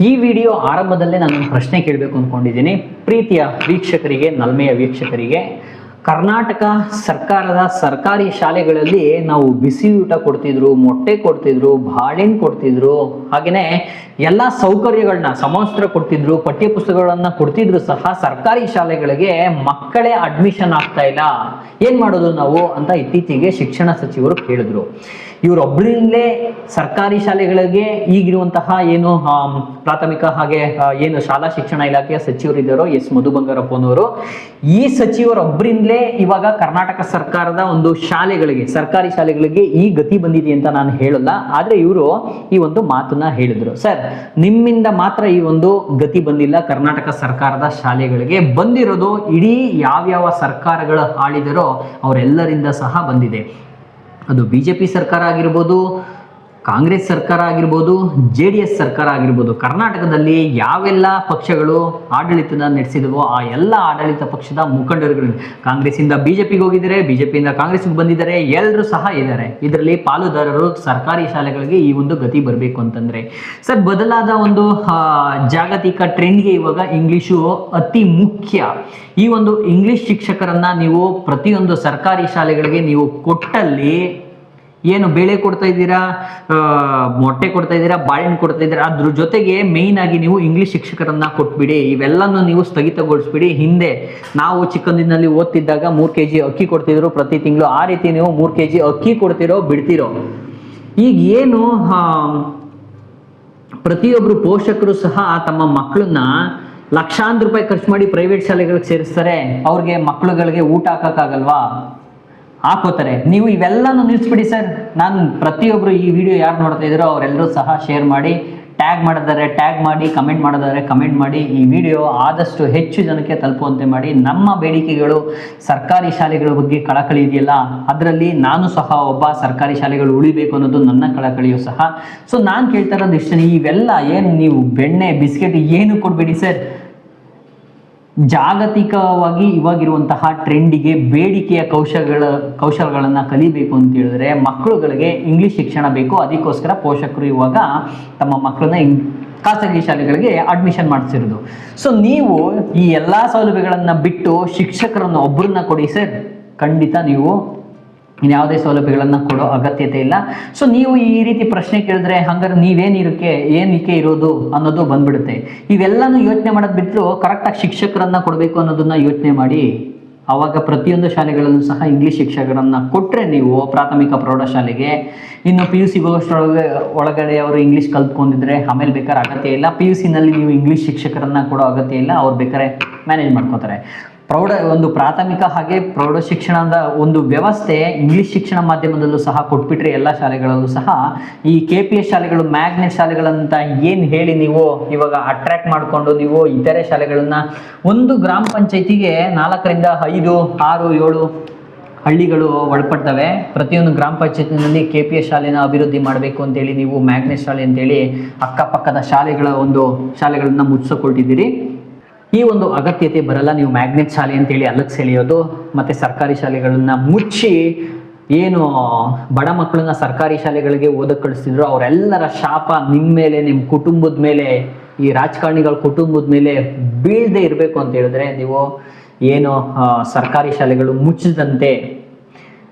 ಈ ವಿಡಿಯೋ ಆರಂಭದಲ್ಲೇ ನಾನು ಪ್ರಶ್ನೆ ಕೇಳಬೇಕು ಅಂದ್ಕೊಂಡಿದ್ದೀನಿ. ಪ್ರೀತಿಯ ವೀಕ್ಷಕರಿಗೆ, ನಲ್ಮೆಯ ವೀಕ್ಷಕರಿಗೆ, ಕರ್ನಾಟಕ ಸರ್ಕಾರದ ಸರ್ಕಾರಿ ಶಾಲೆಗಳಲ್ಲಿ ನಾವು ಬಿಸಿ ಊಟ ಕೊಡ್ತಿದ್ರು, ಮೊಟ್ಟೆ ಕೊಡ್ತಿದ್ರು, ಬಾಳೆಹಣ್ಣು ಕೊಡ್ತಿದ್ರು, ಹಾಗೆಯೇ ಎಲ್ಲ ಸೌಕರ್ಯಗಳನ್ನ ಸಮವಸ್ತ್ರ ಕೊಡ್ತಿದ್ರು, ಪಠ್ಯ ಪುಸ್ತಕಗಳನ್ನ ಕೊಡ್ತಿದ್ರು ಸಹ ಸರ್ಕಾರಿ ಶಾಲೆಗಳಿಗೆ ಮಕ್ಕಳೇ ಅಡ್ಮಿಷನ್ ಆಗ್ತಾ ಇಲ್ಲ. ಏನ್ ಮಾಡೋದು ನಾವು ಅಂತ ಇತ್ತೀಚೆಗೆ ಶಿಕ್ಷಣ ಸಚಿವರು ಕೇಳಿದ್ರು. ಇವರೊಬ್ಬರಿಂದಲೇ ಸರ್ಕಾರಿ ಶಾಲೆಗಳಿಗೆ ಈಗಿರುವಂತಹ ಏನು ಪ್ರಾಥಮಿಕ ಹಾಗೆ ಏನು ಶಾಲಾ ಶಿಕ್ಷಣ ಇಲಾಖೆಯ ಸಚಿವರಿದ್ದಾರೋ ಎಸ್ ಮಧು ಬಂಗಾರಪ್ಪನವರು, ಈ ಸಚಿವರೊಬ್ಬರಿಂದಲೇ ಇವಾಗ ಕರ್ನಾಟಕ ಸರ್ಕಾರದ ಒಂದು ಶಾಲೆಗಳಿಗೆ, ಸರ್ಕಾರಿ ಶಾಲೆಗಳಿಗೆ ಈ ಗತಿ ಬಂದಿದೆ ಅಂತ ನಾನು ಹೇಳಲ್ಲ. ಆದ್ರೆ ಇವರು ಈ ಒಂದು ಮಾತನ್ನ ಹೇಳಿದ್ರು. ಸರ್, ನಿಮ್ಮಿಂದ ಮಾತ್ರ ಈ ಒಂದು ಗತಿ ಬಂದಿಲ್ಲ, ಕರ್ನಾಟಕ ಸರ್ಕಾರದ ಶಾಲೆಗಳಿಗೆ ಬಂದಿರೋದು ಇಡೀ ಯಾವ್ಯಾವ ಸರ್ಕಾರಗಳು ಆಳಿದರೋ ಅವರೆಲ್ಲರಿಂದ ಸಹ ಬಂದಿದೆ. ಅದು ಬಿಜೆಪಿ ಸರ್ಕಾರ ಆಗಿರ್ಬೋದು, ಕಾಂಗ್ರೆಸ್ ಸರ್ಕಾರ ಆಗಿರ್ಬೋದು, JDS ಸರ್ಕಾರ ಆಗಿರ್ಬೋದು. ಕರ್ನಾಟಕದಲ್ಲಿ ಯಾವೆಲ್ಲ ಪಕ್ಷಗಳು ಆಡಳಿತನ ನಡೆಸಿದವೋ ಆ ಎಲ್ಲ ಆಡಳಿತ ಪಕ್ಷದ ಮುಖಂಡರುಗಳು ಕಾಂಗ್ರೆಸ್ಸಿಂದ ಬಿಜೆಪಿಗೆ ಹೋಗಿದ್ದಾರೆ, ಬಿಜೆಪಿಯಿಂದ ಕಾಂಗ್ರೆಸ್ಗೆ ಬಂದಿದ್ದಾರೆ, ಎಲ್ಲರೂ ಸಹ ಇದ್ದಾರೆ. ಇದರಲ್ಲಿ ಪಾಲುದಾರರು ಸರ್ಕಾರಿ ಶಾಲೆಗಳಿಗೆ ಈ ಒಂದು ಗತಿ ಬರಬೇಕು ಅಂತಂದ್ರೆ ಸರ್, ಬದಲಾದ ಒಂದು ಜಾಗತಿಕ ಟ್ರೆಂಡ್ಗೆ ಇವಾಗ ಇಂಗ್ಲಿಷು ಅತಿ ಮುಖ್ಯ. ಈ ಒಂದು ಇಂಗ್ಲಿಷ್ ಶಿಕ್ಷಕರನ್ನ ನೀವು ಪ್ರತಿಯೊಂದು ಸರ್ಕಾರಿ ಶಾಲೆಗಳಿಗೆ ನೀವು ಕೊಟ್ಟಲ್ಲಿ ಏನು ಬೇಳೆ ಕೊಡ್ತಾ ಇದ್ದೀರಾ, ಮೊಟ್ಟೆ ಕೊಡ್ತಾ ಇದ್ದೀರಾ, ಬಾಳೆಹಣ್ಣು ಕೊಡ್ತಾ ಇದ್ದೀರಾ, ಅದ್ರ ಜೊತೆಗೆ ಮೇಯ್ನ್ ಆಗಿ ನೀವು ಇಂಗ್ಲಿಷ್ ಶಿಕ್ಷಕರನ್ನ ಕೊಟ್ಬಿಡಿ. ಇವೆಲ್ಲನೂ ನೀವು ಸ್ಥಗಿತಗೊಳಿಸ್ಬಿಡಿ. ಹಿಂದೆ ನಾವು ಚಿಕ್ಕಂದಿನಲ್ಲಿ ಓದ್ತಿದ್ದಾಗ 3 kg ಅಕ್ಕಿ ಕೊಡ್ತಿದ್ರು ಪ್ರತಿ ತಿಂಗಳು. ಆ ರೀತಿ ನೀವು 3 kg ಅಕ್ಕಿ ಕೊಡ್ತಿರೋ ಬಿಡ್ತಿರೋ. ಈಗ ಏನು ಪ್ರತಿಯೊಬ್ರು ಪೋಷಕರು ಸಹ ತಮ್ಮ ಮಕ್ಕಳನ್ನ ಲಕ್ಷಾಂತರ ರೂಪಾಯಿ ಖರ್ಚು ಮಾಡಿ ಪ್ರೈವೇಟ್ ಶಾಲೆಗಳಿಗೆ ಸೇರಿಸ್ತಾರೆ. ಅವ್ರಿಗೆ ಮಕ್ಕಳುಗಳಿಗೆ ಊಟ ಹಾಕಕ್ಕಾಗಲ್ವಾ? ಹಾಕೋತಾರೆ. ನೀವು ಇವೆಲ್ಲನೂ ನಿಲ್ಲಿಸ್ಬಿಡಿ ಸರ್. ನಾನು ಪ್ರತಿಯೊಬ್ರು ಈ ವಿಡಿಯೋ ಯಾರು ನೋಡ್ತಾ ಇದ್ದಾರೋ ಅವರೆಲ್ಲರೂ ಸಹ ಶೇರ್ ಮಾಡಿ, ಟ್ಯಾಗ್ ಮಾಡಿದ್ದಾರೆ ಟ್ಯಾಗ್ ಮಾಡಿ, ಕಮೆಂಟ್ ಮಾಡಿದ್ದಾರೆ ಕಮೆಂಟ್ ಮಾಡಿ. ಈ ವಿಡಿಯೋ ಆದಷ್ಟು ಹೆಚ್ಚು ಜನಕ್ಕೆ ತಲುಪುವಂತೆ ಮಾಡಿ. ನಮ್ಮ ಬೇಡಿಕೆಗಳು ಸರ್ಕಾರಿ ಶಾಲೆಗಳ ಬಗ್ಗೆ ಕಳಕಳಿ ಇದೆಯಲ್ಲ, ಅದರಲ್ಲಿ ನಾನು ಸಹ ಒಬ್ಬ ಸರ್ಕಾರಿ ಶಾಲೆಗಳು ಉಳಿಬೇಕು ಅನ್ನೋದು ನನ್ನ ಕಳಕಳಿಯೂ ಸಹ. ಸೊ ನಾನು ಕೇಳ್ತಾ ಇರೋದು ಇಷ್ಟೇ, ಇವೆಲ್ಲ ಏನು ನೀವು ಬೆಣ್ಣೆ ಬಿಸ್ಕೆಟ್ ಏನು ಕೊಡಬೇಡಿ ಸರ್. ಜಾಗತಿಕವಾಗಿ ಇವಾಗಿರುವಂತಹ ಟ್ರೆಂಡಿಗೆ ಬೇಡಿಕೆಯ ಕೌಶಲಗಳನ್ನು ಕಲಿಬೇಕು ಅಂತ ಹೇಳಿದ್ರೆ ಮಕ್ಕಳುಗಳಿಗೆ ಇಂಗ್ಲಿಷ್ ಶಿಕ್ಷಣ ಬೇಕು. ಅದಕ್ಕೋಸ್ಕರ ಪೋಷಕರು ಇವಾಗ ತಮ್ಮ ಮಕ್ಕಳನ್ನ ಖಾಸಗಿ ಶಾಲೆಗಳಿಗೆ ಅಡ್ಮಿಷನ್ ಮಾಡಿಸಿರೋದು. ಸೊ ನೀವು ಈ ಎಲ್ಲ ಸೌಲಭ್ಯಗಳನ್ನು ಬಿಟ್ಟು ಶಿಕ್ಷಕರನ್ನು ಒಬ್ಬರನ್ನ ಕೊಡಿ ಸರ್. ಖಂಡಿತ ನೀವು ಇನ್ಯಾವುದೇ ಸೌಲಭ್ಯಗಳನ್ನು ಕೊಡೋ ಅಗತ್ಯತೆ ಇಲ್ಲ. ಸೊ ನೀವು ಈ ರೀತಿ ಪ್ರಶ್ನೆ ಕೇಳಿದ್ರೆ ಹಂಗಾರೆ ಏನಕ್ಕೆ ಇರೋದು ಅನ್ನೋದು ಬಂದ್ಬಿಡುತ್ತೆ. ಇವೆಲ್ಲನೂ ಯೋಚನೆ ಮಾಡೋದು ಬಿಟ್ಟು ಕರೆಕ್ಟಾಗಿ ಶಿಕ್ಷಕರನ್ನ ಕೊಡಬೇಕು ಅನ್ನೋದನ್ನ ಯೋಚನೆ ಮಾಡಿ. ಆವಾಗ ಪ್ರತಿಯೊಂದು ಶಾಲೆಗಳಲ್ಲೂ ಸಹ ಇಂಗ್ಲಿಷ್ ಶಿಕ್ಷಕರನ್ನ ಕೊಟ್ಟರೆ ನೀವು ಪ್ರಾಥಮಿಕ ಪ್ರೌಢಶಾಲೆಗೆ, ಇನ್ನು PUC ಒಳಗಡೆ ಅವರು ಇಂಗ್ಲಿಷ್ ಕಲ್ತ್ಕೊಂಡಿದ್ರೆ ಆಮೇಲೆ ಬೇಕಾದ್ರೆ ಅಗತ್ಯ ಇಲ್ಲ. PUC ನಲ್ಲಿ ನೀವು ಇಂಗ್ಲಿಷ್ ಶಿಕ್ಷಕರನ್ನ ಕೊಡೋ ಅಗತ್ಯ ಇಲ್ಲ, ಅವ್ರು ಬೇಕಾದ್ರೆ ಮ್ಯಾನೇಜ್ ಮಾಡ್ಕೋತಾರೆ. ಒಂದು ಪ್ರಾಥಮಿಕ ಹಾಗೆ ಪ್ರೌಢ ಶಿಕ್ಷಣದ ಒಂದು ವ್ಯವಸ್ಥೆ ಇಂಗ್ಲಿಷ್ ಶಿಕ್ಷಣ ಮಾಧ್ಯಮದಲ್ಲೂ ಸಹ ಕೊಟ್ಬಿಟ್ರೆ ಎಲ್ಲ ಶಾಲೆಗಳಲ್ಲೂ ಸಹ ಈ KPS ಶಾಲೆಗಳು, ಮ್ಯಾಗ್ನೆಟ್ ಶಾಲೆಗಳಂತ ಏನು ಹೇಳಿ ನೀವು ಇವಾಗ ಅಟ್ರಾಕ್ಟ್ ಮಾಡಿಕೊಂಡು ನೀವು ಇತರೆ ಶಾಲೆಗಳನ್ನ, ಒಂದು ಗ್ರಾಮ ಪಂಚಾಯತಿಗೆ 4 ರಿಂದ 5, 6, 7 ಹಳ್ಳಿಗಳು ಒಳಪಡ್ತವೆ. ಪ್ರತಿಯೊಂದು ಗ್ರಾಮ ಪಂಚಾಯತಿನಲ್ಲಿ KPS ಶಾಲೆನ ಅಭಿವೃದ್ಧಿ ಮಾಡಬೇಕು ಅಂತೇಳಿ ನೀವು ಮ್ಯಾಗ್ನೆಟ್ ಶಾಲೆ ಅಂತೇಳಿ ಅಕ್ಕಪಕ್ಕದ ಶಾಲೆಗಳನ್ನ ಮುಚ್ಚಿಕೊಳ್ತಿದ್ದೀರಿ. ಈ ಒಂದು ಅಗತ್ಯತೆ ಬರಲ್ಲ. ನೀವು ಮ್ಯಾಗ್ನೆಟ್ ಶಾಲೆ ಅಂತೇಳಿ ಅಲಕ್ ಸೆಳೆಯೋದು ಮತ್ತು ಸರ್ಕಾರಿ ಶಾಲೆಗಳನ್ನ ಮುಚ್ಚಿ ಏನು ಬಡ ಮಕ್ಕಳನ್ನ ಸರ್ಕಾರಿ ಶಾಲೆಗಳಿಗೆ ಓದಕ್ಕೆ ಕಳಿಸ್ತಿದ್ರು ಅವರೆಲ್ಲರ ಶಾಪ ನಿಮ್ಮ ಮೇಲೆ, ನಿಮ್ಮ ಕುಟುಂಬದ ಮೇಲೆ, ಈ ರಾಜಕಾರಣಿಗಳ ಕುಟುಂಬದ ಮೇಲೆ ಬೀಳದೆ ಇರಬೇಕು ಅಂತ ಹೇಳಿದ್ರೆ ನೀವು ಏನು ಸರ್ಕಾರಿ ಶಾಲೆಗಳು ಮುಚ್ಚಿದಂತೆ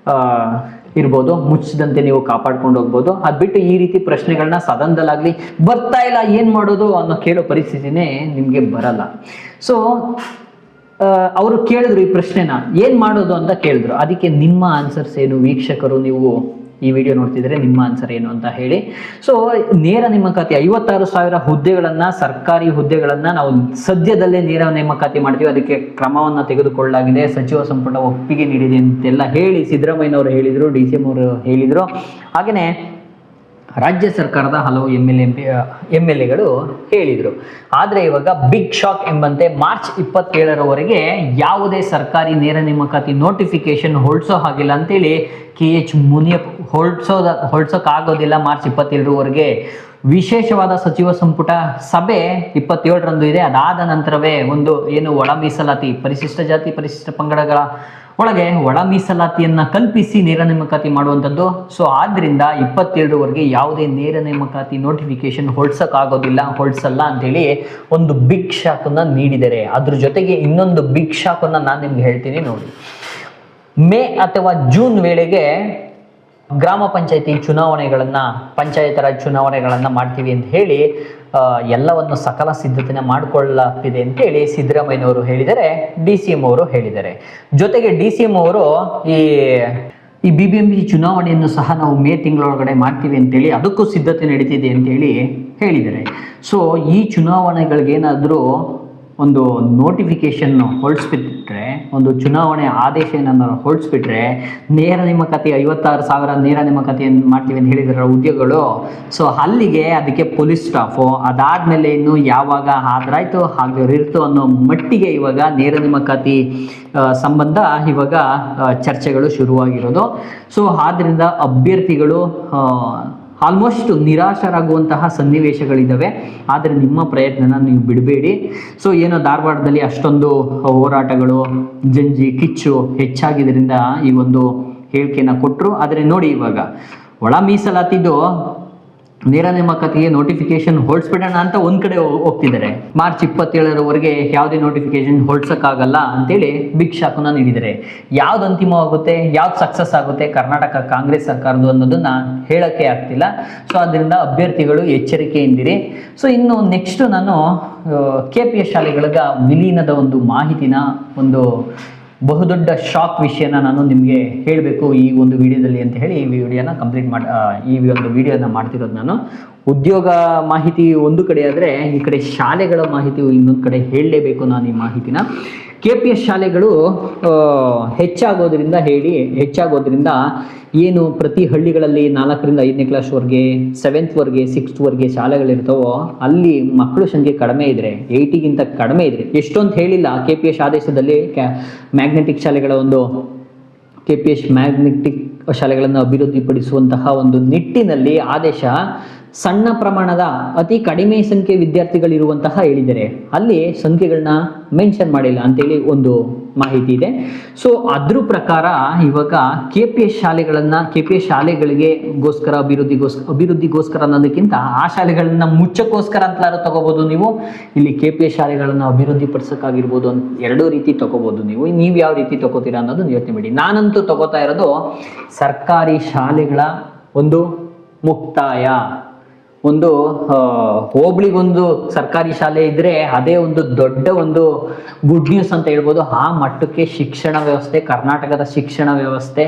ಇರ್ಬೋದು, ಮುಚ್ಚಿದಂತೆ ನೀವು ಕಾಪಾಡ್ಕೊಂಡು ಹೋಗ್ಬೋದು. ಅದು ಬಿಟ್ಟು ಈ ರೀತಿ ಪ್ರಶ್ನೆಗಳನ್ನ ಸದನದಲ್ಲಾಗ್ಲಿ ಬರ್ತಾ ಇಲ್ಲ ಏನು ಮಾಡೋದು ಅನ್ನೋ ಕೇಳೋ ಪರಿಸ್ಥಿತಿನೇ ನಿಮಗೆ ಬರಲ್ಲ. ಸೊ ಅವರು ಕೇಳಿದ್ರು ಈ ಪ್ರಶ್ನೆನ ಏನು ಮಾಡೋದು ಅಂತ ಕೇಳಿದ್ರು. ಅದಕ್ಕೆ ನಿಮ್ಮ ಆನ್ಸರ್ಸ್ ಏನು ವೀಕ್ಷಕರು, ನೀವು ಈ ವಿಡಿಯೋ ನೋಡ್ತಿದ್ರೆ ನಿಮ್ಮ ಆನ್ಸರ್ ಏನು ಅಂತ ಹೇಳಿ. ಸೊ ನೇರ ನೇಮಕಾತಿ 56,000 ಹುದ್ದೆಗಳನ್ನ, ಸರ್ಕಾರಿ ಹುದ್ದೆಗಳನ್ನ ನಾವು ಸದ್ಯದಲ್ಲೇ ನೇರ ನೇಮಕಾತಿ ಮಾಡ್ತೀವಿ, ಅದಕ್ಕೆ ಕ್ರಮವನ್ನ ತೆಗೆದುಕೊಳ್ಳಲಾಗಿದೆ, ಸಚಿವ ಸಂಪುಟ ಒಪ್ಪಿಗೆ ನೀಡಿದೆ ಅಂತೆಲ್ಲ ಹೇಳಿ ಸಿದ್ದರಾಮಯ್ಯನವರು ಹೇಳಿದ್ರು, DCM ಅವರು ಹೇಳಿದ್ರು. ಹಾಗೆಯೇ ರಾಜ್ಯ ಸರ್ಕಾರದ ಹಲವು MLAಗಳು ಹೇಳಿದರು. ಆದರೆ ಇವಾಗ ಬಿಗ್ ಶಾಕ್ ಎಂಬಂತೆ ಮಾರ್ಚ್ 27ರವರೆಗೆ ಯಾವುದೇ ಸರ್ಕಾರಿ ನೇರ ನೇಮಕಾತಿ ನೋಟಿಫಿಕೇಶನ್ ಹೊರಡಿಸೋ ಹಾಗಿಲ್ಲ ಅಂತೇಳಿ KH ಮುನಿಯಪ್ಪ ಹೊರಡ್ಸೋಕ್ಕಾಗೋದಿಲ್ಲ. ಮಾರ್ಚ್ 27ರವರೆಗೆ ವಿಶೇಷವಾದ ಸಚಿವ ಸಂಪುಟ ಸಭೆ 27ರಂದು ಇದೆ. ಅದಾದ ನಂತರವೇ ಒಂದು ಏನು ಒಳ ಮೀಸಲಾತಿ, ಪರಿಶಿಷ್ಟ ಜಾತಿ ಪರಿಶಿಷ್ಟ ಪಂಗಡಗಳ ಒಳಗೆ ಒಳ ಮೀಸಲಾತಿಯನ್ನ ಕಲ್ಪಿಸಿ ನೇರ ನೇಮಕಾತಿ ಮಾಡುವಂಥದ್ದು. ಸೊ ಆದ್ರಿಂದ 27ರವರೆಗೆ ಯಾವುದೇ ನೇರ ನೇಮಕಾತಿ ನೋಟಿಫಿಕೇಶನ್ ಹೊರಡಿಸಲ್ಲ ಅಂತೇಳಿ ಒಂದು ಬಿಗ್ ಶಾಕ್ ಅನ್ನ ನೀಡಿದ್ದಾರೆ. ಅದ್ರ ಜೊತೆಗೆ ಇನ್ನೊಂದು ಬಿಗ್ ಶಾಕ್ ಅನ್ನ ನಾನು ನಿಮ್ಗೆ ಹೇಳ್ತೀನಿ ನೋಡಿ. ಮೇ ಅಥವಾ ಜೂನ್ ವೇಳೆಗೆ ಗ್ರಾಮ ಪಂಚಾಯತಿ ಪಂಚಾಯತ್ ರಾಜ್ ಚುನಾವಣೆಗಳನ್ನ ಮಾಡ್ತೀವಿ ಅಂತ ಹೇಳಿ ಎಲ್ಲವನ್ನು ಸಕಲ ಸಿದ್ಧತೆನ ಮಾಡಿಕೊಳ್ಳಲಾಗ್ತಿದೆ ಅಂತ ಹೇಳಿ ಸಿದ್ದರಾಮಯ್ಯನವರು ಹೇಳಿದ್ದಾರೆ, DCM ಅವರು ಹೇಳಿದ್ದಾರೆ. ಜೊತೆಗೆ DCM ಅವರು ಈ BBMP ಚುನಾವಣೆಯನ್ನು ಸಹ ನಾವು ಮೇ ತಿಂಗಳೊಳಗಡೆ ಮಾಡ್ತೀವಿ ಅಂತೇಳಿ ಅದಕ್ಕೂ ಸಿದ್ಧತೆ ನಡೀತಿದೆ ಅಂತೇಳಿ ಹೇಳಿದ್ದಾರೆ. ಸೊ ಈ ಚುನಾವಣೆಗಳಿಗೆ ಏನಾದರೂ ಒಂದು ನೋಟಿಫಿಕೇಶನ್ ಹೊರಡಿಸ್ಬಿಟ್ರೆ, ಒಂದು ಚುನಾವಣೆ ಆದೇಶ ಏನಾದ್ರು ಹೊರಡಿಸ್ಬಿಟ್ರೆ, ನೇರ ನೇಮಕಾತಿ 56,000 ನೇರ ನೇಮಕಾತಿಯನ್ನು ಮಾಡ್ತೀವಿ ಅಂತ ಹೇಳಿದಾರೆ ಉದ್ಯೋಗಗಳು. ಸೊ ಅಲ್ಲಿಗೆ ಅದಕ್ಕೆ ಪೊಲೀಸ್ ಸ್ಟಾಫು ಅದಾದ್ಮೇಲೆ ಇನ್ನು ಯಾವಾಗ ಹಾಜರಾಯ್ತು ಹಾಗಿರ್ತು ಅನ್ನೋ ಮಟ್ಟಿಗೆ ಇವಾಗ ನೇರ ನೇಮಕಾತಿ ಸಂಬಂಧ ಇವಾಗ ಚರ್ಚೆಗಳು ಶುರುವಾಗಿರೋದು. ಸೊ ಆದ್ರಿಂದ ಅಭ್ಯರ್ಥಿಗಳು ಆಲ್ಮೋಸ್ಟ್ ನಿರಾಶರಾಗುವಂತಹ ಸನ್ನಿವೇಶಗಳಿದ್ದಾವೆ. ಆದರೆ ನಿಮ್ಮ ಪ್ರಯತ್ನನ ನೀವು ಬಿಡಬೇಡಿ. ಸೊ ಏನೋ ಧಾರವಾಡದಲ್ಲಿ ಅಷ್ಟೊಂದು ಹೋರಾಟಗಳು, ಜಂಜಿ ಕಿಚ್ಚು ಹೆಚ್ಚಾಗಿದ್ದರಿಂದ ಈ ಒಂದು ಹೇಳಿಕೆನ ಕೊಟ್ಟರು. ಆದರೆ ನೋಡಿ ಇವಾಗ ಒಳ ಮೀಸಲಾತಿದ್ದು ನೇರ ನೇಮಕಾತಿಗೆ ನೋಟಿಫಿಕೇಶನ್ ಹೊರಡಿಸ್ಬಿಡೋಣ ಅಂತ ಒಂದ್ ಕಡೆ ಹೋಗ್ತಿದ್ದಾರೆ. ಮಾರ್ಚ್ 27ರವರೆಗೆ ಯಾವುದೇ ನೋಟಿಫಿಕೇಶನ್ ಹೊರಡ್ಸಕ್ಕಾಗಲ್ಲ ಅಂತೇಳಿ ಬಿಗ್ ಶಾಕನ್ನ ನೀಡಿದ್ದಾರೆ. ಯಾವ್ದು ಅಂತಿಮವಾಗುತ್ತೆ, ಯಾವ್ದು ಸಕ್ಸಸ್ ಆಗುತ್ತೆ ಕರ್ನಾಟಕ ಕಾಂಗ್ರೆಸ್ ಸರ್ಕಾರದ್ದು ಅನ್ನೋದನ್ನ ಹೇಳಕ್ಕೆ ಆಗ್ತಿಲ್ಲ. ಸೊ ಅದರಿಂದ ಅಭ್ಯರ್ಥಿಗಳು ಎಚ್ಚರಿಕೆಯಿಂದಿರಿ. ಸೊ ಇನ್ನು ನೆಕ್ಸ್ಟ್ ನಾನು KPS ಶಾಲೆಗಳ ವಿಲೀನದ ಒಂದು ಮಾಹಿತಿನ, ಒಂದು ಬಹುದೊಡ್ಡ ಶಾಕ್ ವಿಷಯನ ನಾನು ನಿಮಗೆ ಹೇಳಬೇಕು ಈ ಒಂದು ವಿಡಿಯೋದಲ್ಲಿ ಅಂತ ಹೇಳಿ ಈ ವಿಡಿಯೋನ ಈ ಒಂದು ವಿಡಿಯೋನ ಮಾಡ್ತಿರೋದು ನಾನು. ಉದ್ಯೋಗ ಮಾಹಿತಿ ಒಂದು ಕಡೆ ಆದರೆ ಈ ಕಡೆ ಶಾಲೆಗಳ ಮಾಹಿತಿ ಇನ್ನೊಂದು ಕಡೆ ಹೇಳಲೇಬೇಕು ನಾನು ಈ ಮಾಹಿತಿನ. KPS ಶಾಲೆಗಳು ಹೆಚ್ಚಾಗೋದ್ರಿಂದ ಏನು ಪ್ರತಿ ಹಳ್ಳಿಗಳಲ್ಲಿ 4ರಿಂದ 5ನೇ ಕ್ಲಾಸ್ವರೆಗೆ 7th-ವರೆಗೆ 6th-ವರೆಗೆ ಶಾಲೆಗಳಿರ್ತಾವೋ ಅಲ್ಲಿ ಮಕ್ಕಳು ಸಂಖ್ಯೆ ಕಡಿಮೆ ಇದ್ರೆ, 80ಗಿಂತ ಕಡಿಮೆ ಇದ್ರೆ, ಎಷ್ಟೊಂದು ಹೇಳಿಲ್ಲ KPS ಆದೇಶದಲ್ಲಿ ಮ್ಯಾಗ್ನೆಟಿಕ್ ಶಾಲೆಗಳ ಒಂದು KPS ಮ್ಯಾಗ್ನೆಟಿಕ್ ಶಾಲೆಗಳನ್ನು ಅಭಿವೃದ್ಧಿಪಡಿಸುವಂತಹ ಒಂದು ನಿಟ್ಟಿನಲ್ಲಿ ಆದೇಶ ಸಣ್ಣ ಪ್ರಮಾಣದ ಅತಿ ಕಡಿಮೆ ಸಂಖ್ಯೆ ವಿದ್ಯಾರ್ಥಿಗಳಿರುವಂತಹ ಹೇಳಿದ್ದಾರೆ. ಅಲ್ಲಿ ಸಂಖ್ಯೆಗಳನ್ನ ಮೆನ್ಷನ್ ಮಾಡಿಲ್ಲ ಅಂತೇಳಿ ಒಂದು ಮಾಹಿತಿ ಇದೆ. ಸೊ ಅದ್ರ ಪ್ರಕಾರ ಇವಾಗ KPS ಶಾಲೆಗಳಿಗೆ ಅಭಿವೃದ್ಧಿಗೋಸ್ಕರ ಅನ್ನೋದಕ್ಕಿಂತ ಆ ಶಾಲೆಗಳನ್ನ ಮುಚ್ಚಕ್ಕೋಸ್ಕರ ಅಂತಲಾರು ತಗೋಬಹುದು ನೀವು. ಇಲ್ಲಿ KPS ಶಾಲೆಗಳನ್ನ ಅಭಿವೃದ್ಧಿ ಪಡಿಸಕ್ಕಾಗಿರ್ಬೋದು ಅಂತ ಎರಡೂ ರೀತಿ ತಗೋಬಹುದು ನೀವು ಯಾವ ರೀತಿ ತಗೋತೀರಾ ಅನ್ನೋದು ಯೋಚನೆ ಮಾಡಿ. ನಾನಂತೂ ತಗೋತಾ ಇರೋದು ಸರ್ಕಾರಿ ಶಾಲೆಗಳ ಒಂದು ಮುಕ್ತಾಯ. ಒಂದು ಹೋಬಳಿಗೊಂದು ಸರ್ಕಾರಿ ಶಾಲೆ ಇದ್ರೆ ಅದೇ ಒಂದು ದೊಡ್ಡ ಒಂದು ಗುಡ್ ನ್ಯೂಸ್ ಅಂತ ಹೇಳ್ಬೋದು. ಆ ಮಟ್ಟಕ್ಕೆ ಶಿಕ್ಷಣ ವ್ಯವಸ್ಥೆ, ಕರ್ನಾಟಕದ ಶಿಕ್ಷಣ ವ್ಯವಸ್ಥೆ,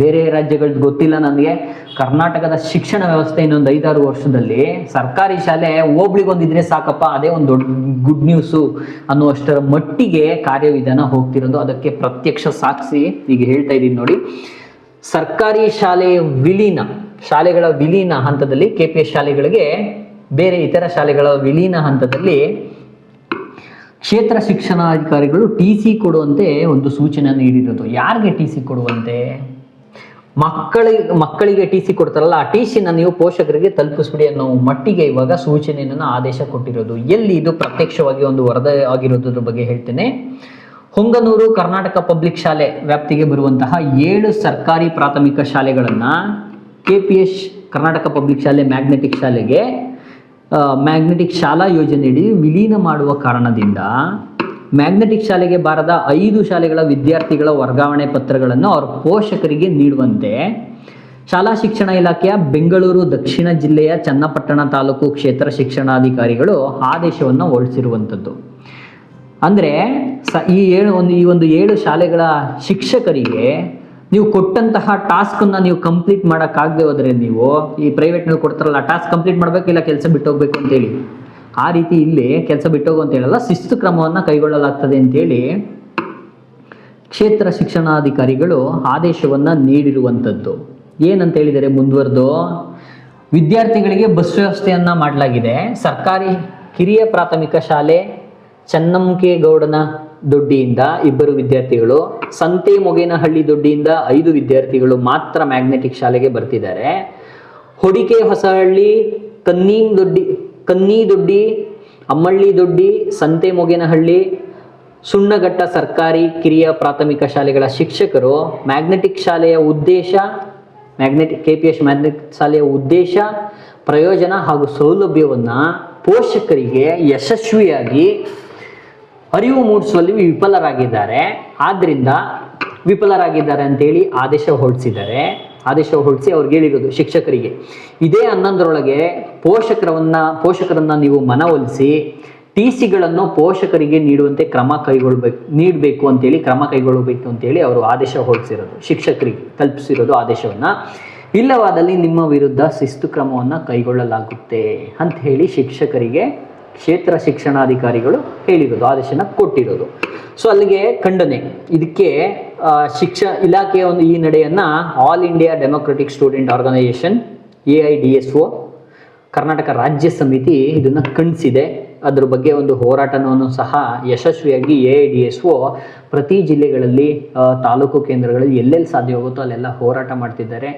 ಬೇರೆ ರಾಜ್ಯಗಳದ್ದು ಗೊತ್ತಿಲ್ಲ ನನಗೆ, ಕರ್ನಾಟಕದ ಶಿಕ್ಷಣ ವ್ಯವಸ್ಥೆ ಇನ್ನೊಂದು 5-6 ವರ್ಷದಲ್ಲಿ ಸರ್ಕಾರಿ ಶಾಲೆ ಹೋಬಳಿಗೊಂದಿದ್ರೆ ಸಾಕಪ್ಪ, ಅದೇ ಒಂದು ದೊಡ್ಡ ಗುಡ್ ನ್ಯೂಸು ಅನ್ನುವಷ್ಟರ ಮಟ್ಟಿಗೆ ಕಾರ್ಯವಿಧಾನ ಹೋಗ್ತಿರೋದು. ಅದಕ್ಕೆ ಪ್ರತ್ಯಕ್ಷ ಸಾಕ್ಷಿ ಈಗ ಹೇಳ್ತಾ ಇದ್ದೀನಿ ನೋಡಿ. ಸರ್ಕಾರಿ ಶಾಲೆಗಳ ವಿಲೀನ ಹಂತದಲ್ಲಿ KPS ಶಾಲೆಗಳಿಗೆ ಬೇರೆ ಇತರ ಶಾಲೆಗಳ ವಿಲೀನ ಹಂತದಲ್ಲಿ ಕ್ಷೇತ್ರ ಶಿಕ್ಷಣಾಧಿಕಾರಿಗಳು TC ಕೊಡುವಂತೆ ಒಂದು ಸೂಚನೆ ನೀಡಿರೋದು. ಯಾರಿಗೆ TC ಕೊಡುವಂತೆ? ಮಕ್ಕಳಿಗೆ TC ಕೊಡ್ತಾರಲ್ಲ, ಆ TCನ ನೀವು ಪೋಷಕರಿಗೆ ತಲುಪಿಸ್ಬಿಡಿ ಅನ್ನೋ ಮಟ್ಟಿಗೆ ಇವಾಗ ಸೂಚನೆಯನ್ನು ಆದೇಶ ಕೊಟ್ಟಿರೋದು. ಎಲ್ಲಿ ಇದು ಪ್ರತ್ಯಕ್ಷವಾಗಿ ಒಂದು ವರದಿ ಆಗಿರೋದ್ರ ಬಗ್ಗೆ ಹೇಳ್ತೇನೆ. ಹೊಂಗನೂರು ಕರ್ನಾಟಕ ಪಬ್ಲಿಕ್ ಶಾಲೆ ವ್ಯಾಪ್ತಿಗೆ ಬರುವಂತಹ 7 ಸರ್ಕಾರಿ ಪ್ರಾಥಮಿಕ ಶಾಲೆಗಳನ್ನ KPS ಕರ್ನಾಟಕ ಪಬ್ಲಿಕ್ ಶಾಲೆ ಮ್ಯಾಗ್ನೆಟಿಕ್ ಶಾಲೆಗೆ ಮ್ಯಾಗ್ನೆಟಿಕ್ ಶಾಲಾ ಯೋಜನೆಯಡಿ ವಿಲೀನ ಮಾಡುವ ಕಾರಣದಿಂದ ಮ್ಯಾಗ್ನೆಟಿಕ್ ಶಾಲೆಗೆ ಬಾರದ 5 ಶಾಲೆಗಳ ವಿದ್ಯಾರ್ಥಿಗಳ ವರ್ಗಾವಣೆ ಪತ್ರಗಳನ್ನು ಅವರ ಪೋಷಕರಿಗೆ ನೀಡುವಂತೆ ಶಾಲಾ ಶಿಕ್ಷಣ ಇಲಾಖೆಯ ಬೆಂಗಳೂರು ದಕ್ಷಿಣ ಜಿಲ್ಲೆಯ ಚನ್ನಪಟ್ಟಣ ತಾಲೂಕು ಕ್ಷೇತ್ರ ಶಿಕ್ಷಣಾಧಿಕಾರಿಗಳು ಆದೇಶವನ್ನು ಹೊರಡಿಸಿರುವಂಥದ್ದು. ಅಂದರೆ ಈ ಒಂದು 7 ಶಾಲೆಗಳ ಶಿಕ್ಷಕರಿಗೆ ನೀವು ಕೊಟ್ಟಂತಹ ಟಾಸ್ಕನ್ನು ನೀವು ಕಂಪ್ಲೀಟ್ ಮಾಡೋಕ್ಕಾಗದೆ ಹೋದರೆ, ನೀವು ಈ ಪ್ರೈವೇಟ್ನಲ್ಲಿ ಕೊಡ್ತಾರಲ್ಲ ಟಾಸ್ಕ್ ಕಂಪ್ಲೀಟ್ ಮಾಡಬೇಕಿಲ್ಲ ಕೆಲಸ ಬಿಟ್ಟು ಹೋಗ್ಬೇಕು ಅಂತೇಳಿ, ಆ ರೀತಿ ಇಲ್ಲಿ ಕೆಲಸ ಬಿಟ್ಟೋಗು ಅಂತ ಹೇಳಲ್ಲ, ಶಿಸ್ತು ಕ್ರಮವನ್ನು ಕೈಗೊಳ್ಳಲಾಗ್ತದೆ ಅಂತೇಳಿ ಕ್ಷೇತ್ರ ಶಿಕ್ಷಣಾಧಿಕಾರಿಗಳು ಆದೇಶವನ್ನು ನೀಡಿರುವಂಥದ್ದು. ಏನಂತ ಹೇಳಿದರೆ ಮುಂದುವರೆದು, ವಿದ್ಯಾರ್ಥಿಗಳಿಗೆ ಬಸ್ ವ್ಯವಸ್ಥೆಯನ್ನು ಮಾಡಲಾಗಿದೆ. ಸರ್ಕಾರಿ ಕಿರಿಯ ಪ್ರಾಥಮಿಕ ಶಾಲೆ ಚನ್ನಂಕೇಗೌಡನ ದೊಡ್ಡಿಯಿಂದ 2 ವಿದ್ಯಾರ್ಥಿಗಳು, ಸಂತೆಮೊಗೇನಹಳ್ಳಿ ದೊಡ್ಡಿಯಿಂದ 5 ವಿದ್ಯಾರ್ಥಿಗಳು ಮಾತ್ರ ಮ್ಯಾಗ್ನೆಟಿಕ್ ಶಾಲೆಗೆ ಬರ್ತಿದ್ದಾರೆ. ಹೊಡಿಕೆ ಹೊಸಹಳ್ಳಿ, ಕನ್ನಿ ದೊಡ್ಡಿ, ಅಮ್ಮಳ್ಳಿ ದೊಡ್ಡಿ, ಸಂತೆಮೊಗೇನಹಳ್ಳಿ, ಸುಣ್ಣಘಟ್ಟ ಸರ್ಕಾರಿ ಕಿರಿಯ ಪ್ರಾಥಮಿಕ ಶಾಲೆಗಳ ಶಿಕ್ಷಕರು ಮ್ಯಾಗ್ನೆಟಿಕ್ ಶಾಲೆಯ ಉದ್ದೇಶ KPS ಮ್ಯಾಗ್ನೆಟಿಕ್ ಶಾಲೆಯ ಉದ್ದೇಶ, ಪ್ರಯೋಜನ ಹಾಗೂ ಸೌಲಭ್ಯವನ್ನು ಪೋಷಕರಿಗೆ ಯಶಸ್ವಿಯಾಗಿ ಅರಿವು ಮೂಡಿಸುವಲ್ಲಿ ವಿಫಲರಾಗಿದ್ದಾರೆ. ಆದ್ದರಿಂದ ವಿಫಲರಾಗಿದ್ದಾರೆ ಅಂತೇಳಿ ಆದೇಶ ಹೊರಡಿಸಿ ಅವ್ರಿಗೆ ಹೇಳಿರೋದು ಶಿಕ್ಷಕರಿಗೆ. ಇದೇ 11ರೊಳಗೆ ಪೋಷಕರನ್ನ ನೀವು ಮನವೊಲಿಸಿ TCಗಳನ್ನು ಪೋಷಕರಿಗೆ ನೀಡುವಂತೆ ನೀಡಬೇಕು ಅಂತೇಳಿ ಕ್ರಮ ಕೈಗೊಳ್ಳಬೇಕು ಅಂತೇಳಿ ಅವರು ಆದೇಶ ಹೊರಡಿಸಿರೋದು, ಶಿಕ್ಷಕರಿಗೆ ಕಲ್ಪಿಸಿರೋದು ಆದೇಶವನ್ನು. ಇಲ್ಲವಾದಲ್ಲಿ ನಿಮ್ಮ ವಿರುದ್ಧ ಶಿಸ್ತು ಕ್ರಮವನ್ನು ಕೈಗೊಳ್ಳಲಾಗುತ್ತೆ ಅಂತ ಹೇಳಿ ಶಿಕ್ಷಕರಿಗೆ ಕ್ಷೇತ್ರ ಶಿಕ್ಷಣಾಧಿಕಾರಿಗಳು ಹೇಳಿರೋದು, ಆದೇಶನ ಕೊಟ್ಟಿರೋದು. ಸೊ ಅಲ್ಲಿಗೆ ಖಂಡನೆ. ಇದಕ್ಕೆ ಇಲಾಖೆಯ ಈ ನಡೆಯನ್ನು all India democratic student organisation AIDSO Karnataka ರಾಜ್ಯ ಸಮಿತಿ ಇದನ್ನು ಖಂಡಿಸಿದೆ. ಅದ್ರ ಬಗ್ಗೆ ಒಂದು ಹೋರಾಟವನ್ನು ಸಹ ಯಶಸ್ವಿಯಾಗಿ AIDSO ಪ್ರತಿ ಜಿಲ್ಲೆಗಳಲ್ಲಿ ತಾಲೂಕು ಕೇಂದ್ರಗಳಲ್ಲಿ ಎಲ್ಲೆಲ್ಲಿ ಸಾಧ್ಯವಾಗುತ್ತೋ ಅಲ್ಲೆಲ್ಲ ಹೋರಾಟ ಮಾಡ್ತಿದ್ದಾರೆ.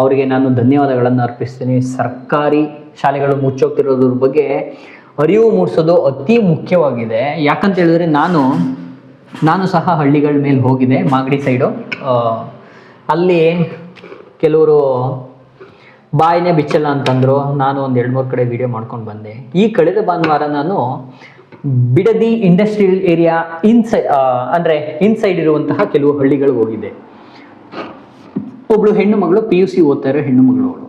ಅವರಿಗೆ ನಾನು ಧನ್ಯವಾದಗಳನ್ನು ಅರ್ಪಿಸ್ತೀನಿ. ಸರ್ಕಾರಿ ಶಾಲೆಗಳು ಮುಚ್ಚೋಗ್ತಿರೋದ್ರ ಬಗ್ಗೆ ಅರಿವು ಮೂಡಿಸೋದು ಅತಿ ಮುಖ್ಯವಾಗಿದೆ. ಯಾಕಂತ ಹೇಳಿದ್ರೆ ನಾನು ಸಹ ಹಳ್ಳಿಗಳ ಮೇಲೆ ಹೋಗಿದೆ, ಮಾಗಡಿ ಸೈಡು. ಅಲ್ಲಿ ಕೆಲವರು ಬಾಯಿನೇ ಬಿಚ್ಚಲ್ಲ ಅಂತಂದ್ರು. ನಾನು ಒಂದು 2-3 ಕಡೆ ವಿಡಿಯೋ ಮಾಡ್ಕೊಂಡು ಬಂದೆ. ಈ ಕಳೆದ ಭಾನುವಾರ ನಾನು ಬಿಡದಿ ಇಂಡಸ್ಟ್ರಿಯಲ್ ಏರಿಯಾ ಇನ್ಸೈಡ್ ಇರುವಂತಹ ಕೆಲವು ಹಳ್ಳಿಗಳು ಹೋಗಿದ್ದೆ. ಒಬ್ಳು ಹೆಣ್ಣು ಮಗಳು PUC ಓದ್ತಾ ಇರೋ ಹೆಣ್ಣು ಮಗಳು. ಅವಳು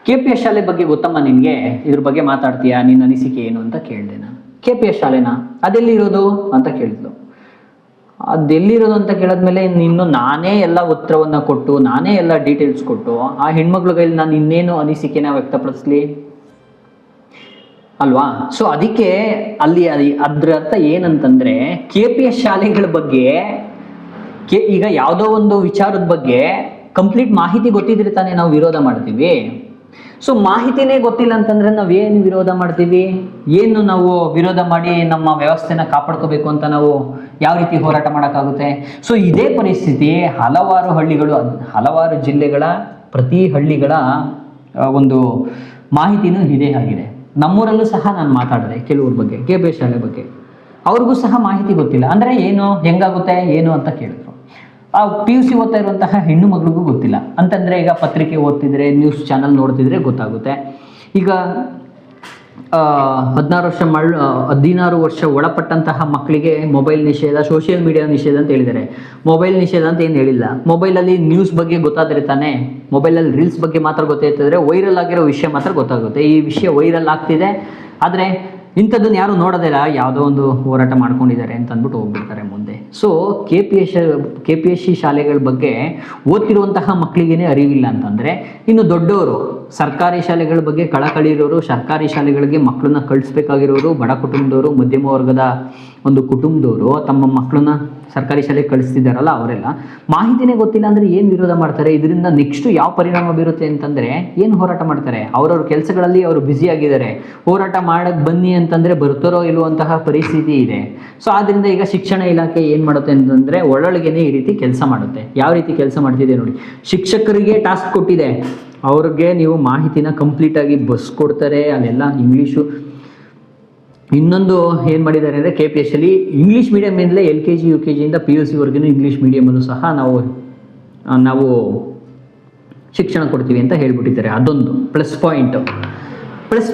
KPS ಶಾಲೆ ಬಗ್ಗೆ ಗೊತ್ತಮ್ಮ ನಿನಗೆ, ಇದ್ರ ಬಗ್ಗೆ ಮಾತಾಡ್ತೀಯಾ, ನಿನ್ನ ಅನಿಸಿಕೆ ಏನು ಅಂತ ಕೇಳಿದೆ ನಾನು. KPS ಶಾಲೆನಾ, ಅದೆಲ್ಲಿರೋದು ಅಂತ ಕೇಳಿದ್ಲು. ಅದೆಲ್ಲಿರೋದು ಅಂತ ಕೇಳಿದ್ಮೇಲೆ ಇನ್ನು ನಾನೇ ಎಲ್ಲ ಉತ್ತರವನ್ನು ಕೊಟ್ಟು, ನಾನೇ ಎಲ್ಲ ಡೀಟೇಲ್ಸ್ ಕೊಟ್ಟು ಆ ಹೆಣ್ಮಕ್ಳುಗಳಲ್ಲಿ ನಾನು ಇನ್ನೇನು ಅನಿಸಿಕೆನ ವ್ಯಕ್ತಪಡಿಸ್ಲಿ ಅಲ್ವಾ? ಸೊ ಅದಕ್ಕೆ ಅಲ್ಲಿ ಅದ್ರ ಅರ್ಥ ಏನಂತಂದ್ರೆ KPS ಶಾಲೆಗಳ ಬಗ್ಗೆ ಈಗ ಯಾವುದೋ ಒಂದು ವಿಚಾರದ ಬಗ್ಗೆ ಕಂಪ್ಲೀಟ್ ಮಾಹಿತಿ ಗೊತ್ತಿದ್ರೆ ತಾನೇ ನಾವು ವಿರೋಧ ಮಾಡ್ತೀವಿ. ಸೊ ಮಾಹಿತಿನೇ ಗೊತ್ತಿಲ್ಲ ಅಂತಂದ್ರೆ ನಾವೇನು ವಿರೋಧ ಮಾಡ್ತೀವಿ? ಏನು ನಾವು ವಿರೋಧ ಮಾಡಿ ನಮ್ಮ ವ್ಯವಸ್ಥೆನ ಕಾಪಾಡ್ಕೋಬೇಕು ಅಂತ ನಾವು ಯಾವ ರೀತಿ ಹೋರಾಟ ಮಾಡೋಕ್ಕಾಗುತ್ತೆ? ಸೊ ಇದೇ ಪರಿಸ್ಥಿತಿ ಹಲವಾರು ಹಳ್ಳಿಗಳು, ಹಲವಾರು ಜಿಲ್ಲೆಗಳ ಪ್ರತಿ ಹಳ್ಳಿಗಳ ಒಂದು ಮಾಹಿತಿನೂ ಇದೇ ಆಗಿದೆ. ನಮ್ಮೂರಲ್ಲೂ ಸಹ ನಾನು ಮಾತಾಡಿದೆ ಕೆಲವ್ರ ಬಗ್ಗೆ, KPS ಶಾಲೆ ಬಗ್ಗೆ. ಅವ್ರಿಗೂ ಸಹ ಮಾಹಿತಿ ಗೊತ್ತಿಲ್ಲ. ಅಂದರೆ ಏನು, ಹೆಂಗಾಗುತ್ತೆ ಏನು ಅಂತ ಕೇಳಿದ್ರು. ಆ PUC ಓದ್ತಾ ಇರುವಂತಹ ಹೆಣ್ಣು ಮಗಳಿಗೂ ಗೊತ್ತಿಲ್ಲ ಅಂತಂದ್ರೆ ಈಗ ಪತ್ರಿಕೆ ಓದ್ತಿದ್ರೆ, ನ್ಯೂಸ್ ಚಾನಲ್ ನೋಡ್ತಿದ್ರೆ ಗೊತ್ತಾಗುತ್ತೆ. ಈಗ 16 ವರ್ಷ ಒಳಪಟ್ಟಂತಹ ಮಕ್ಕಳಿಗೆ ಮೊಬೈಲ್ ನಿಷೇಧ, ಸೋಷಿಯಲ್ ಮೀಡಿಯಾ ನಿಷೇಧ ಅಂತ ಹೇಳಿದ್ದಾರೆ. ಮೊಬೈಲ್ ನಿಷೇಧ ಅಂತ ಏನು ಹೇಳಿಲ್ಲ. ಮೊಬೈಲಲ್ಲಿ ನ್ಯೂಸ್ ಬಗ್ಗೆ ಗೊತ್ತಾದ್ರೆ ತಾನೇ, ಮೊಬೈಲಲ್ಲಿ ರೀಲ್ಸ್ ಬಗ್ಗೆ ಮಾತ್ರ ಗೊತ್ತಾಯ್ತದ್ರೆ ವೈರಲ್ ಆಗಿರೋ ವಿಷಯ ಮಾತ್ರ ಗೊತ್ತಾಗುತ್ತೆ. ಈ ವಿಷಯ ವೈರಲ್ ಆಗ್ತಿದೆ, ಆದರೆ ಇಂಥದ್ದನ್ನು ಯಾರು ನೋಡೋದಿಲ್ಲ, ಯಾವುದೋ ಒಂದು ಹೋರಾಟ ಮಾಡ್ಕೊಂಡಿದ್ದಾರೆ ಅಂತ ಅಂದ್ಬಿಟ್ಟು ಹೋಗ್ಬಿಡ್ತಾರೆ ಮುಂದೆ. ಸೊ KPSC ಶಾಲೆಗಳ ಬಗ್ಗೆ ಓದ್ತಿರುವಂತಹ ಮಕ್ಕಳಿಗೇನೆ ಅರಿವಿಲ್ಲ ಅಂತಂದರೆ ಇನ್ನು ದೊಡ್ಡವರು ಸರ್ಕಾರಿ ಶಾಲೆಗಳ ಬಗ್ಗೆ ಕಳಕಳಿ ಇರೋರು, ಸರ್ಕಾರಿ ಶಾಲೆಗಳಿಗೆ ಮಕ್ಕಳನ್ನ ಕಳಿಸ್ಬೇಕಾಗಿರೋರು, ಬಡ ಕುಟುಂಬದವರು, ಮಧ್ಯಮ ವರ್ಗದ ಒಂದು ಕುಟುಂಬದವರು ತಮ್ಮ ಮಕ್ಕಳನ್ನ ಸರ್ಕಾರಿ ಶಾಲೆಗೆ ಕಳಿಸ್ತಿದ್ದಾರಲ್ಲ, ಅವರೆಲ್ಲ ಮಾಹಿತಿನೇ ಗೊತ್ತಿಲ್ಲ ಅಂದರೆ ಏನು ವಿರೋಧ ಮಾಡ್ತಾರೆ? ಇದರಿಂದ ನೆಕ್ಸ್ಟು ಯಾವ ಪರಿಣಾಮ ಬೀರುತ್ತೆ ಅಂತಂದರೆ ಏನು ಹೋರಾಟ ಮಾಡ್ತಾರೆ? ಅವ್ರವ್ರ ಕೆಲಸಗಳಲ್ಲಿ ಅವರು ಬ್ಯುಸಿ ಆಗಿದ್ದಾರೆ. ಹೋರಾಟ ಮಾಡಕ್ಕೆ ಬನ್ನಿ ಅಂತಂದರೆ ಬರ್ತಾರೋ ಇಲ್ಲುವಂತಹ ಪರಿಸ್ಥಿತಿ ಇದೆ. ಸೊ ಆದ್ದರಿಂದ ಈಗ ಶಿಕ್ಷಣ ಇಲಾಖೆ ಏನು ಮಾಡುತ್ತೆ ಅಂತಂದರೆ ಒಳೊಳಗೇನೆ ಈ ರೀತಿ ಕೆಲಸ ಮಾಡುತ್ತೆ. ಯಾವ ರೀತಿ ಕೆಲಸ ಮಾಡ್ತಿದೆ ನೋಡಿ. ಶಿಕ್ಷಕರಿಗೆ ಟಾಸ್ಕ್ ಕೊಟ್ಟಿದೆ, ಅವ್ರಿಗೆ ನೀವು ಮಾಹಿತಿನ ಕಂಪ್ಲೀಟಾಗಿ ಬಸ್ ಕೊಡ್ತಾರೆ, ಅಲ್ಲೆಲ್ಲ ಇಂಗ್ಲೀಷು. ಇನ್ನೊಂದು ಏನು ಮಾಡಿದ್ದಾರೆ ಅಂದರೆ KPS ಅಲ್ಲಿ ಇಂಗ್ಲೀಷ್ ಮೀಡಿಯಮ್ಮಿಂದಲೇ LKG UKG ಇಂದ PUC ವರ್ಗು ಇಂಗ್ಲೀಷ್ ಮೀಡಿಯಮಲ್ಲೂ ಸಹ ನಾವು ಶಿಕ್ಷಣ ಕೊಡ್ತೀವಿ ಅಂತ ಹೇಳ್ಬಿಟ್ಟಿದ್ದಾರೆ. ಅದೊಂದು ಪ್ಲಸ್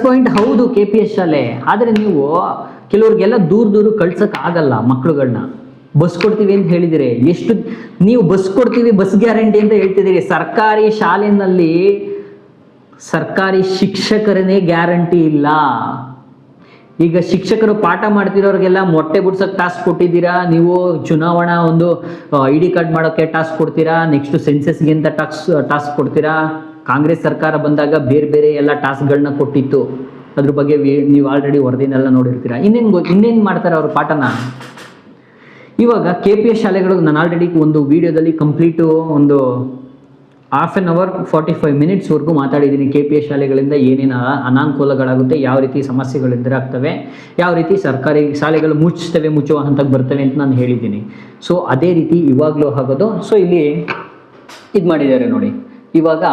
ಪಾಯಿಂಟ್ ಹೌದು KPS ಶಾಲೆ. ಆದರೆ ನೀವು ಕೆಲವ್ರಿಗೆಲ್ಲ ದೂರ ಕಳ್ಸೋಕ್ಕಾಗಲ್ಲ ಮಕ್ಕಳುಗಳನ್ನ. ಬಸ್ ಕೊಡ್ತೀವಿ ಅಂತ ಹೇಳಿದಿರಿ, ಎಷ್ಟು ನೀವು ಬಸ್ ಕೊಡ್ತೀವಿ, ಬಸ್ ಗ್ಯಾರಂಟಿ ಅಂತ ಹೇಳ್ತಿದ್ದೀರಿ. ಸರ್ಕಾರಿ ಶಾಲೆಯಲ್ಲಿ ಸರ್ಕಾರಿ ಶಿಕ್ಷಕರನ್ನೇ ಗ್ಯಾರಂಟಿ ಇಲ್ಲ. ಈಗ ಶಿಕ್ಷಕರು ಪಾಠ ಮಾಡ್ತಿರೋರಿಗೆಲ್ಲ ಮೊಟ್ಟೆ ಬಿಡ್ಸೋಕೆ ಟಾಸ್ಕ್ ಕೊಟ್ಟಿದ್ದೀರಾ, ನೀವು ಚುನಾವಣಾ ಒಂದು ID ಕಾರ್ಡ್ ಮಾಡೋಕ್ಕೆ ಟಾಸ್ಕ್ ಕೊಡ್ತೀರಾ, ನೆಕ್ಸ್ಟ್ ಸೆನ್ಸಸ್ಗೆ ಅಂತ ಟಾಸ್ಕ್ ಕೊಡ್ತೀರಾ. ಕಾಂಗ್ರೆಸ್ ಸರ್ಕಾರ ಬಂದಾಗ ಬೇರೆ ಎಲ್ಲ ಟಾಸ್ಕ್ಗಳನ್ನ ಕೊಟ್ಟಿತ್ತು. ಅದ್ರ ಬಗ್ಗೆ ನೀವು ಆಲ್ರೆಡಿ ವರದಿನೆಲ್ಲ ನೋಡಿರ್ತೀರಾ. ಇನ್ನೇನು ಮಾಡ್ತಾರೆ ಅವರು ಪಾಠನ? ಇವಾಗ KPS ಶಾಲೆಗಳು ನಾನು ಆಲ್ರೆಡಿ ಒಂದು ವಿಡಿಯೋದಲ್ಲಿ ಕಂಪ್ಲೀಟು ಒಂದು 1/2 hour 45 minutesವರೆಗೂ ಮಾತಾಡಿದ್ದೀನಿ. KPS ಶಾಲೆಗಳಿಂದ ಏನೇನು ಅನಾನುಕೂಲಗಳಾಗುತ್ತೆ, ಯಾವ ರೀತಿ ಸಮಸ್ಯೆಗಳು ಎದುರಾಗ್ತವೆ, ಯಾವ ರೀತಿ ಸರ್ಕಾರಿ ಶಾಲೆಗಳು ಮುಚ್ಚುವ ಹಂತಕ್ಕೆ ಬರ್ತವೆ ಅಂತ ನಾನು ಹೇಳಿದ್ದೀನಿ. ಸೊ ಅದೇ ರೀತಿ ಇವಾಗಲೂ ಆಗೋದು. ಸೊ ಇಲ್ಲಿ ಇದು ಮಾಡಿದ್ದಾರೆ ನೋಡಿ. ಇವಾಗ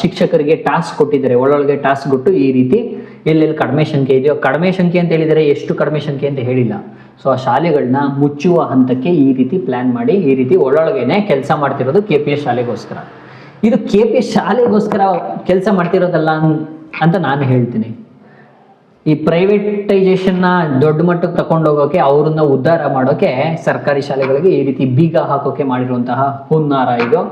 ಶಿಕ್ಷಕರಿಗೆ ಟಾಸ್ಕ್ ಕೊಟ್ಟಿದ್ದಾರೆ, ಒಳೊಳಗೆ ಟಾಸ್ಕ್ ಕೊಟ್ಟು ಈ ರೀತಿ ಎಲ್ಲೆಲ್ಲಿ ಕಡಿಮೆ ಸಂಖ್ಯೆ ಇದೆಯೋ, ಕಡಿಮೆ ಸಂಖ್ಯೆ ಅಂತ ಹೇಳಿದರೆ ಎಷ್ಟು ಕಡಿಮೆ ಸಂಖ್ಯೆ ಅಂತ ಹೇಳಿಲ್ಲ. ಸೊ ಆ ಶಾಲೆಗಳನ್ನ ಮುಚ್ಚುವ ಹಂತಕ್ಕೆ ಈ ರೀತಿ ಪ್ಲಾನ್ ಮಾಡಿ ಈ ರೀತಿ ಒಳೊಳಗೇನೆ ಕೆಲಸ ಮಾಡ್ತಿರೋದು KPS ಶಾಲೆಗೋಸ್ಕರ. ಇದು KPS ಶಾಲೆಗೋಸ್ಕರ ಕೆಲಸ ಮಾಡ್ತಿರೋದಲ್ಲ ಅಂತ ನಾನು ಹೇಳ್ತೀನಿ. ಈ ಪ್ರೈವೇಟೈಸೇಷನ್ನ ದೊಡ್ಡ ಮಟ್ಟಕ್ಕೆ ತಗೊಂಡೋಗೋಕೆ, ಅವ್ರನ್ನ ಉದ್ಧಾರ ಮಾಡೋಕೆ ಸರ್ಕಾರಿ ಶಾಲೆಗಳಿಗೆ ಈ ರೀತಿ ಬೀಗ ಹಾಕೋಕೆ ಮಾಡಿರುವಂತಹ ಹುನ್ನಾರ ಇದು.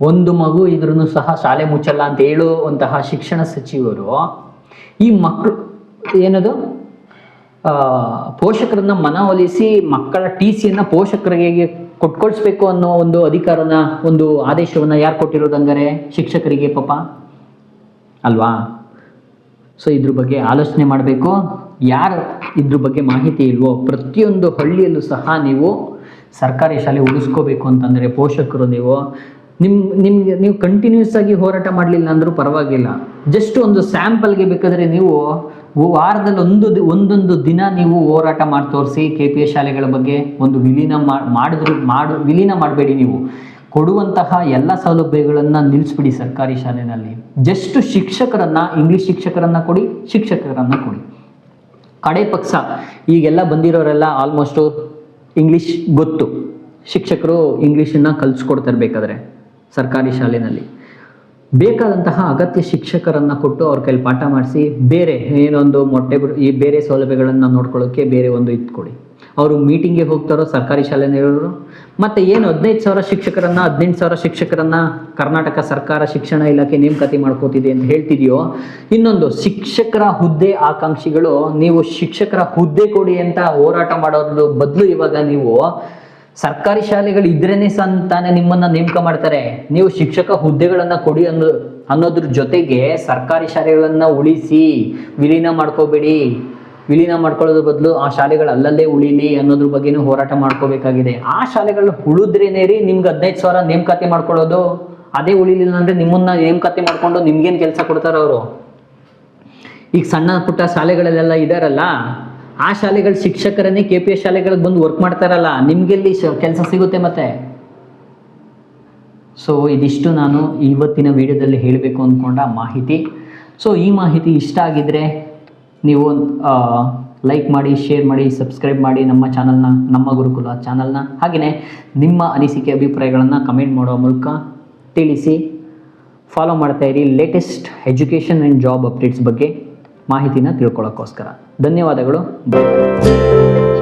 ಒಂದು ಮಗು ಇದ್ರೂ ಸಹ ಶಾಲೆ ಮುಚ್ಚಲ್ಲ ಅಂತ ಹೇಳುವಂತಹ ಶಿಕ್ಷಣ ಸಚಿವರು ಈ ಮಕ್ಕಳು ಏನದು ಪೋಷಕರನ್ನ ಮನವೊಲಿಸಿ ಮಕ್ಕಳ TCಯನ್ನ ಪೋಷಕರಿಗೆ ಕೊಟ್ಕೊಳ್ಸ್ಬೇಕು ಅನ್ನೋ ಒಂದು ಅಧಿಕಾರನ, ಒಂದು ಆದೇಶವನ್ನ ಯಾರು ಕೊಟ್ಟಿರೋದು ಹಂಗಾರೆ? ಶಿಕ್ಷಕರಿಗೆ ಪಾಪ ಅಲ್ವಾ? ಸೊ ಇದ್ರ ಬಗ್ಗೆ ಆಲೋಚನೆ ಮಾಡಬೇಕು. ಯಾರು ಇದ್ರ ಬಗ್ಗೆ ಮಾಹಿತಿ ಇಲ್ವೋ, ಪ್ರತಿಯೊಂದು ಹಳ್ಳಿಯಲ್ಲೂ ಸಹ ನೀವು ಸರ್ಕಾರಿ ಶಾಲೆ ಉಳಿಸ್ಕೋಬೇಕು ಅಂತಂದರೆ ಪೋಷಕರು ನೀವು ಕಂಟಿನ್ಯೂಸ್ ಆಗಿ ಹೋರಾಟ ಮಾಡಲಿಲ್ಲ ಅಂದರೂ ಪರವಾಗಿಲ್ಲ. ಜಸ್ಟ್ ಒಂದು ಸ್ಯಾಂಪಲ್ಗೆ ಬೇಕಾದರೆ ನೀವು ವಾರದಲ್ಲಿ ಒಂದೊಂದು ದಿನ ನೀವು ಹೋರಾಟ ಮಾಡಿ ತೋರಿಸಿ. KPS ಶಾಲೆಗಳ ಬಗ್ಗೆ ಒಂದು ವಿಲೀನ ಮಾಡಬೇಡಿ. ನೀವು ಕೊಡುವಂತಹ ಎಲ್ಲ ಸೌಲಭ್ಯಗಳನ್ನು ನಿಲ್ಲಿಸ್ಬಿಡಿ ಸರ್ಕಾರಿ ಶಾಲೆಯಲ್ಲಿ. ಜಸ್ಟ್ ಇಂಗ್ಲೀಷ್ ಶಿಕ್ಷಕರನ್ನ ಕೊಡಿ. ಕಡೆ ಪಕ್ಷ ಈಗೆಲ್ಲ ಬಂದಿರೋರೆಲ್ಲ ಆಲ್ಮೋಸ್ಟು ಇಂಗ್ಲೀಷ್ ಗೊತ್ತು. ಶಿಕ್ಷಕರು ಇಂಗ್ಲೀಷನ್ನು ಕಲಿಸ್ಕೊಡ್ತಾರೆ. ಬೇಕಾದರೆ ಸರ್ಕಾರಿ ಶಾಲೆಯಲ್ಲಿ ಬೇಕಾದಂತಹ ಅಗತ್ಯ ಶಿಕ್ಷಕರನ್ನು ಕೊಟ್ಟು ಅವ್ರ ಕೈಲಿ ಪಾಠ ಮಾಡಿಸಿ, ಬೇರೆ ಏನೊಂದು ಈ ಬೇರೆ ಸೌಲಭ್ಯಗಳನ್ನು ನೋಡ್ಕೊಳ್ಳೋಕ್ಕೆ ಬೇರೆ ಒಂದು ಇಟ್ಕೊಡಿ. ಅವರು ಮೀಟಿಂಗ್ಗೆ ಹೋಗ್ತಾರೋ ಸರ್ಕಾರಿ ಶಾಲೆನವರು, ಮತ್ತು ಏನು 15,000 ಶಿಕ್ಷಕರನ್ನ 18,000 ಶಿಕ್ಷಕರನ್ನ ಕರ್ನಾಟಕ ಸರ್ಕಾರ ಶಿಕ್ಷಣ ಇಲಾಖೆ ನೇಮಕಾತಿ ಮಾಡ್ಕೋತಿದೆ ಅಂತ ಹೇಳ್ತಿದೆಯೋ, ಇನ್ನೊಂದು ಶಿಕ್ಷಕರ ಹುದ್ದೆ ಆಕಾಂಕ್ಷಿಗಳು ನೀವು ಶಿಕ್ಷಕರ ಹುದ್ದೆ ಕೊಡಿ ಅಂತ ಹೋರಾಟ ಮಾಡೋದ್ರ ಬದಲು ಇವಾಗ ನೀವು ಸರ್ಕಾರಿ ಶಾಲೆಗಳು ಇದ್ರೇನೆ ತಾನೇ ನಿಮ್ಮನ್ನ ನೇಮಕ ಮಾಡ್ತಾರೆ. ನೀವು ಶಿಕ್ಷಕ ಹುದ್ದೆಗಳನ್ನ ಕೊಡಿ ಅನ್ನೋದ್ರ ಜೊತೆಗೆ ಸರ್ಕಾರಿ ಶಾಲೆಗಳನ್ನ ಉಳಿಸಿ, ವಿಲೀನ ಮಾಡ್ಕೋಬೇಡಿ. ವಿಲೀನ ಮಾಡ್ಕೊಳ್ಳೋದ್ರ ಬದಲು ಆ ಶಾಲೆಗಳು ಅಲ್ಲಲ್ಲೇ ಉಳಿಲಿ ಅನ್ನೋದ್ರ ಬಗ್ಗೆನೂ ಹೋರಾಟ ಮಾಡ್ಕೋಬೇಕಾಗಿದೆ. ಆ ಶಾಲೆಗಳು ಉಳಿದ್ರೇನೇ ರೀ ನಿಮ್ಗೆ 15,000 ನೇಮಕಾತಿ ಮಾಡ್ಕೊಳ್ಳೋದು. ಅದೇ ಉಳಿಲಿಲ್ಲ ಅಂದ್ರೆ ನಿಮ್ಮನ್ನ ನೇಮಕಾತಿ ಮಾಡ್ಕೊಂಡು ನಿಮ್ಗೇನು ಕೆಲಸ ಕೊಡ್ತಾರ ಅವರು? ಈಗ ಸಣ್ಣ ಪುಟ್ಟ ಶಾಲೆಗಳಲ್ಲೆಲ್ಲ ಇದಾರಲ್ಲ, ಆ ಶಾಲೆಗಳ ಶಿಕ್ಷಕರನ್ನೇ KPS ಶಾಲೆಗಳಿಗೆ ಬಂದು ವರ್ಕ್ ಮಾಡ್ತಾರಲ್ಲ, ನಿಮ್ಗೆಲ್ಲಿ ಕೆಲಸ ಸಿಗುತ್ತೆ ಮತ್ತೆ? ಸೊ ಇದಿಷ್ಟು ನಾನು ಇವತ್ತಿನ ವಿಡಿಯೋದಲ್ಲಿ ಹೇಳಬೇಕು ಅಂದ್ಕೊಂಡ ಮಾಹಿತಿ. ಸೊ ಈ ಮಾಹಿತಿ ಇಷ್ಟ ಆಗಿದ್ರೆ ನೀವು ಲೈಕ್ ಮಾಡಿ, ಶೇರ್ ಮಾಡಿ, ಸಬ್ಸ್ಕ್ರೈಬ್ ಮಾಡಿ ನಮ್ಮ ಚಾನಲ್ನ, ನಮ್ಮ ಗುರುಕುಲ ಚಾನಲ್ನ. ಹಾಗೆಯೇ ನಿಮ್ಮ ಅನಿಸಿಕೆ ಅಭಿಪ್ರಾಯಗಳನ್ನು ಕಮೆಂಟ್ ಮಾಡೋ ಮೂಲಕ ತಿಳಿಸಿ. ಫಾಲೋ ಮಾಡ್ತಾ ಇರಿ latest education and job updates ಬಗ್ಗೆ ಮಾಹಿತಿನ ತಿಳ್ಕೊಳ್ಳೋಕ್ಕೋಸ್ಕರ. ಧನ್ಯವಾದಗಳು. ಬಾಯ್.